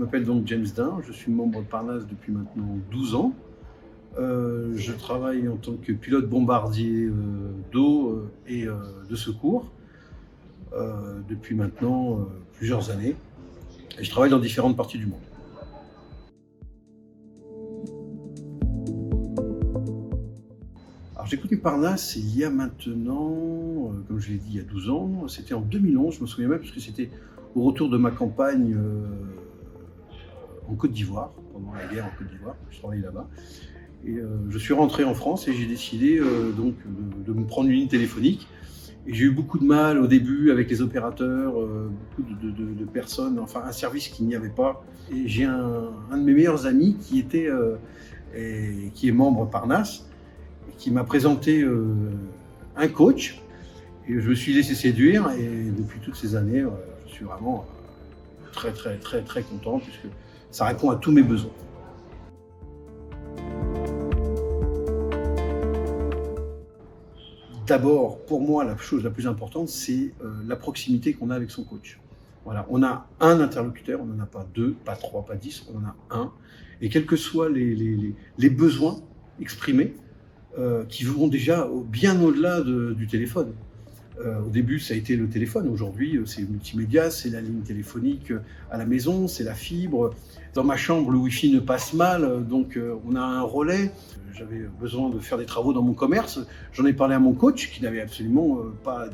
m'appelle donc James Dain, je suis membre de Parnasse depuis maintenant 12 ans. Je travaille en tant que pilote bombardier d'eau et de secours depuis maintenant plusieurs années. Et je travaille dans différentes parties du monde. Alors j'ai connu Parnasse il y a maintenant, comme je l'ai dit, il y a 12 ans. C'était en 2011, je me souviens même, parce que c'était au retour de ma campagne en Côte d'Ivoire, pendant la guerre en Côte d'Ivoire. Je travaillais là-bas. Et je suis rentré en France et j'ai décidé donc de me prendre une ligne téléphonique. Et j'ai eu beaucoup de mal au début avec les opérateurs, beaucoup de personnes, enfin un service qu'il n'y avait pas. Et j'ai un de mes meilleurs amis qui est membre Parnasse, et qui m'a présenté un coach. Et je me suis laissé séduire et depuis toutes ces années, je suis vraiment très content puisque ça répond à tous mes besoins. D'abord, pour moi, la chose la plus importante, c'est la proximité qu'on a avec son coach. Voilà, on a un interlocuteur, on n'en a pas deux, pas trois, pas 10, on en a un. Et quels que soient les besoins exprimés, qui vont déjà bien au-delà du téléphone. Au début, ça a été le téléphone. Aujourd'hui, c'est le multimédia, c'est la ligne téléphonique à la maison, c'est la fibre. Dans ma chambre, le Wi-Fi ne passe mal, donc on a un relais. J'avais besoin de faire des travaux dans mon commerce. J'en ai parlé à mon coach, qui n'avait absolument pas...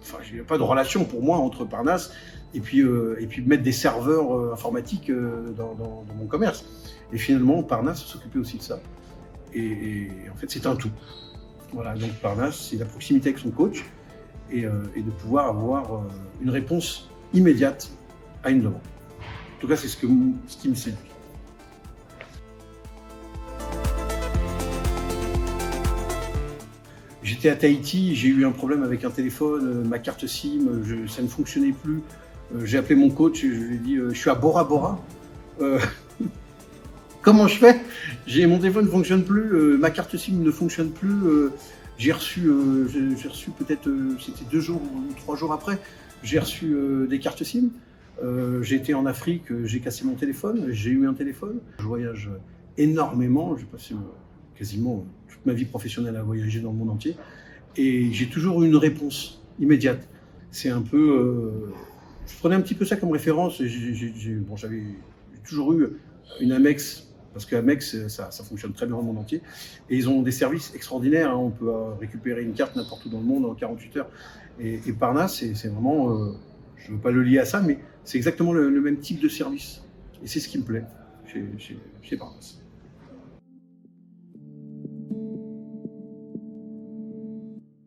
Enfin, il n'y a pas de relation pour moi entre Parnasse et puis mettre des serveurs informatiques dans mon commerce. Et finalement, Parnasse s'occupait aussi de ça. Et en fait, c'est un tout. Voilà, donc Parnasse, c'est la proximité avec son coach et de pouvoir avoir une réponse immédiate à une demande. En tout cas, c'est ce qui me séduit. J'étais à Tahiti, j'ai eu un problème avec un téléphone, ma carte SIM, ça ne fonctionnait plus. J'ai appelé mon coach et je lui ai dit je suis à Bora Bora. Comment je fais? Mon téléphone ne fonctionne plus, ma carte SIM ne fonctionne plus. J'ai reçu peut-être, c'était 2 jours ou 3 jours après, j'ai reçu des cartes SIM. J'ai été en Afrique, j'ai cassé mon téléphone, j'ai eu un téléphone. Je voyage énormément, j'ai passé quasiment toute ma vie professionnelle à voyager dans le monde entier. Et j'ai toujours eu une réponse immédiate. C'est un peu... je prenais un petit peu ça comme référence. J'avais toujours eu une Amex, parce qu'Amex, ça fonctionne très bien dans le monde entier. Et ils ont des services extraordinaires. Hein. On peut récupérer une carte n'importe où dans le monde en 48 heures. Et Parnasse, c'est vraiment... je ne veux pas le lier à ça, mais c'est exactement le même type de service. Et c'est ce qui me plaît chez Parnasse.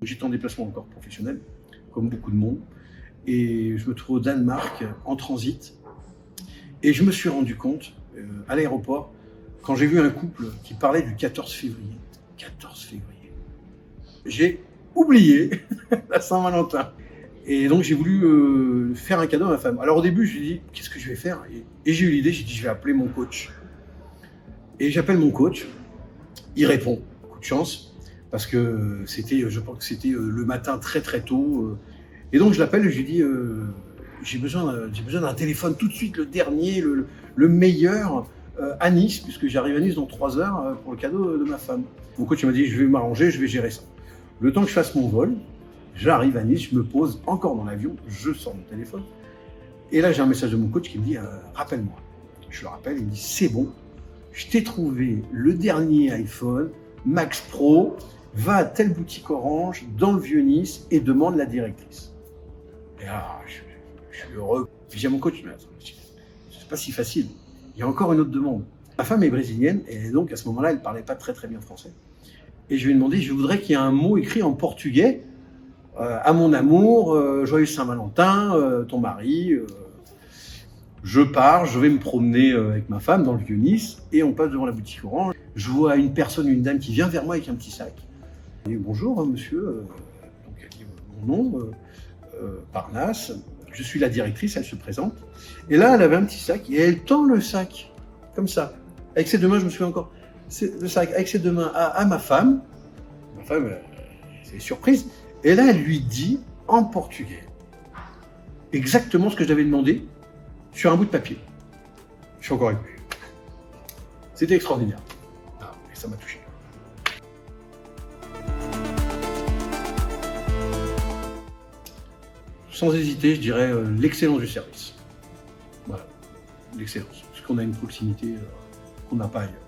J'étais en déplacement encore professionnel, comme beaucoup de monde. Et je me trouve au Danemark, en transit. Et je me suis rendu compte, à l'aéroport, quand j'ai vu un couple qui parlait du 14 février. 14 février. J'ai oublié la Saint-Valentin. Et donc j'ai voulu faire un cadeau à ma femme. Alors au début, je lui ai dit, qu'est-ce que je vais faire? Et j'ai eu l'idée, j'ai dit, je vais appeler mon coach. Et j'appelle mon coach, il répond, coup de chance, parce que je pense que c'était le matin très tôt. Et donc je l'appelle et je lui dis, j'ai besoin d'un téléphone tout de suite, le dernier, le meilleur, à Nice, puisque j'arrive à Nice dans 3 heures pour le cadeau de ma femme. Mon coach m'a dit, je vais m'arranger, je vais gérer ça. Le temps que je fasse mon vol, j'arrive à Nice, je me pose encore dans l'avion, je sors mon téléphone. Et là, j'ai un message de mon coach qui me dit, rappelle-moi. Je le rappelle, il me dit, c'est bon, je t'ai trouvé le dernier iPhone, Max Pro, va à telle boutique Orange, dans le Vieux-Nice, et demande la directrice. Et là, je suis heureux. Puis j'ai mon coach, mais attends, c'est pas si facile. Il y a encore une autre demande. Ma femme est brésilienne, et donc à ce moment-là, elle parlait pas très bien français. Et je lui ai demandé, je voudrais qu'il y ait un mot écrit en portugais, à mon amour, joyeux Saint-Valentin, ton mari. Je pars, je vais me promener avec ma femme dans le Vieux-Nice, et on passe devant la boutique Orange. Je vois une dame qui vient vers moi avec un petit sac. Et bonjour monsieur, donc elle dit mon nom, Parnasse, je suis la directrice, elle se présente. Et là, elle avait un petit sac, et elle tend le sac, comme ça. Avec ses 2 mains, je me souviens encore, le sac avec ses 2 mains à ma femme. Ma femme, c'est surprise. Et là, elle lui dit, en portugais, exactement ce que je lui avais demandé, sur un bout de papier. Je suis encore ému. C'était extraordinaire. Ah, et ça m'a touché. Sans hésiter, je dirais l'excellence du service. Voilà, l'excellence. Parce qu'on a une proximité qu'on n'a pas ailleurs.